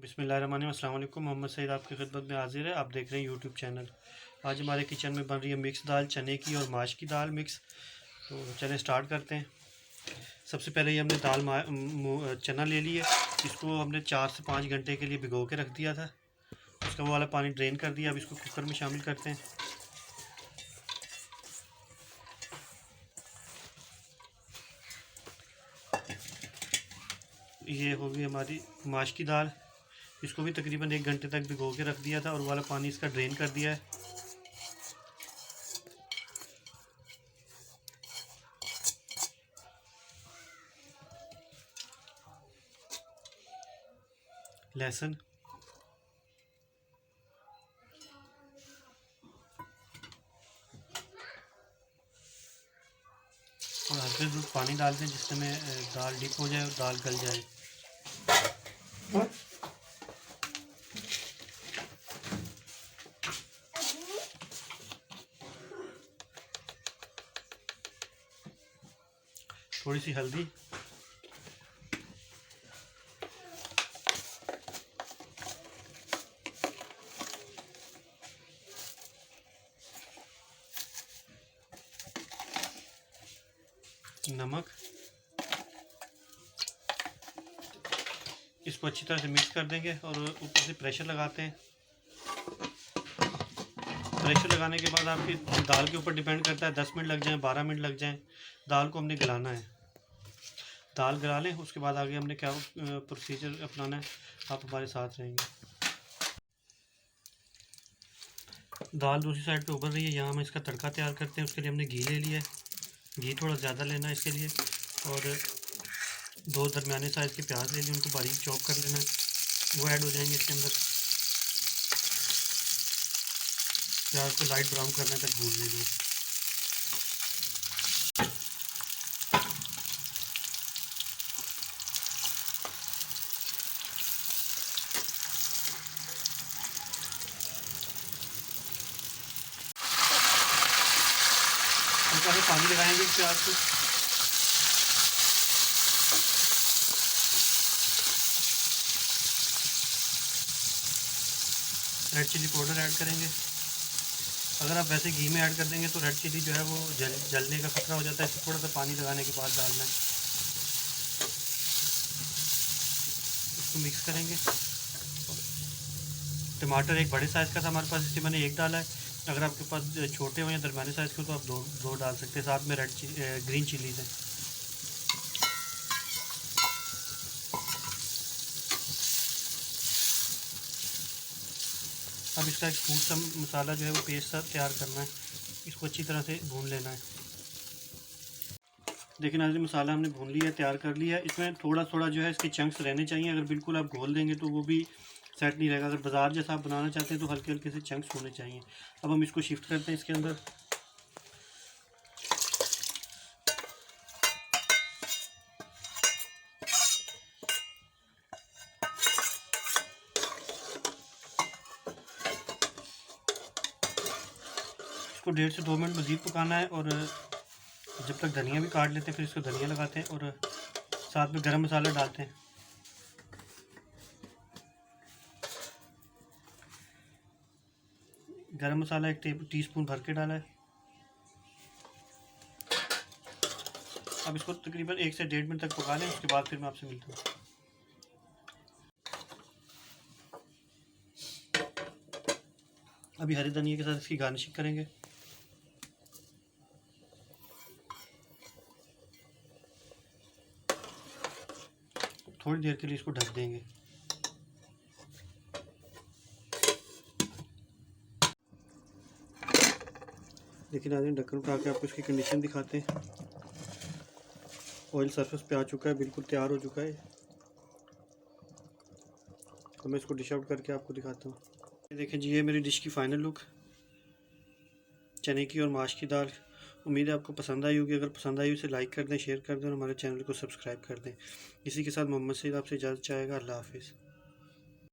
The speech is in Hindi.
बिस्मिल्लाहिर्रहमानिर्रहीम। अस्सलाम वालेकुम। मोहम्मद सईद आपकी खिदमत में हाजिर है। आप देख रहे हैं यूट्यूब चैनल। आज हमारे किचन में बन रही है मिक्स दाल, चने की और माश की दाल मिक्स। तो चलें स्टार्ट करते हैं। सबसे पहले ये हमने चना ले लिया। इसको हमने 4 से 5 घंटे के लिए भिगो के रख दिया था। उसका वो वाला पानी ड्रेन कर दिया। अब इसको कुकर में शामिल करते हैं। ये होगी हमारी माश की दाल। इसको भी तकरीबन 1 घंटे तक भिगो के रख दिया था और वाला पानी इसका ड्रेन कर दिया है। लहसुन और हल्के दूध पानी डालते हैं जिसमें दाल डिप हो जाए और दाल गल जाए। थोड़ी सी हल्दी, नमक। इसको अच्छी तरह से मिक्स कर देंगे और ऊपर से प्रेशर लगाते हैं। प्रेशर लगाने के बाद आपकी दाल के ऊपर डिपेंड करता है, 10 मिनट लग जाएं, 12 मिनट लग जाएं। दाल को हमने गलाना है। दाल गला लें, उसके बाद आगे हमने क्या प्रोसीजर अपनाना है, आप हमारे साथ रहेंगे। दाल दूसरी साइड पे उबल रही है। यहाँ हम इसका तड़का तैयार करते हैं। उसके लिए हमने घी ले लिया है। घी थोड़ा ज़्यादा लेना है इसके लिए। और 2 दरमियाने साइज़ के प्याज ले लिए, उनको बारीक चॉप कर लेना है। वो ऐड हो जाएंगे इसके अंदर। प्याज को लाइट ब्राउन करने तक भून लेंगे। हल्का सा पानी लगाएंगे प्याज को। रेड चिली पाउडर ऐड करेंगे। अगर आप वैसे घी में ऐड कर देंगे तो रेड चिली जो है वो जलने का खतरा हो जाता है। इसको थोड़ा सा पानी लगाने के बाद डालना है। इसको मिक्स करेंगे। टमाटर एक बड़े साइज़ का था हमारे पास, इसलिए मैंने 1 डाला है। अगर आपके पास छोटे हो या दरमियाने साइज़ के हो तो आप दो डाल सकते हैं। साथ में ग्रीन चिलीज़ हैं। अब इसका एक फूड सा मसाला जो है वो पेस्ट सा तैयार करना है। इसको अच्छी तरह से भून लेना है। देखिए नाज़रीन, मसाला हमने भून लिया है, तैयार कर लिया है। इसमें थोड़ा थोड़ा जो है इसके चंक्स रहने चाहिए। अगर बिल्कुल आप घोल देंगे तो वो भी सेट नहीं रहेगा। अगर बाज़ार जैसा आप बनाना चाहते हैं तो हल्के हल्के से चंक्स होने चाहिए। अब हम इसको शिफ्ट करते हैं इसके अंदर। इसको 1.5 से 2 मिनट मज़ीद पकाना है। और जब तक धनिया भी काट लेते हैं, फिर इसको धनिया लगाते हैं और साथ में गरम मसाला डालते हैं। गरम मसाला 1 टीस्पून भर के डाला है। अब इसको तकरीबन 1 से 1.5 मिनट तक पका लें। उसके बाद फिर मैं आपसे मिलता हूँ। अभी हरे धनिया के साथ इसकी गार्निशिंग करेंगे। थोड़ी देर के लिए इसको ढक देंगे। देखिए नाज़रीन, ढक्कन उठा के आपको इसकी कंडीशन दिखाते हैं। ऑयल सरफेस पे आ चुका है, बिल्कुल तैयार हो चुका है। तो मैं इसको डिश आउट करके आपको दिखाता हूँ। ये देखें जी, ये मेरी डिश की फ़ाइनल लुक, चने की और माश की दाल। उम्मीद है आपको पसंद आई होगी। अगर पसंद आई उसे लाइक कर दें, शेयर कर दें और हमारे चैनल को सब्सक्राइब कर दें। इसी के साथ मोहम्मद सईद आपसे इजाज़त चाहेगा। अल्लाह हाफिज़।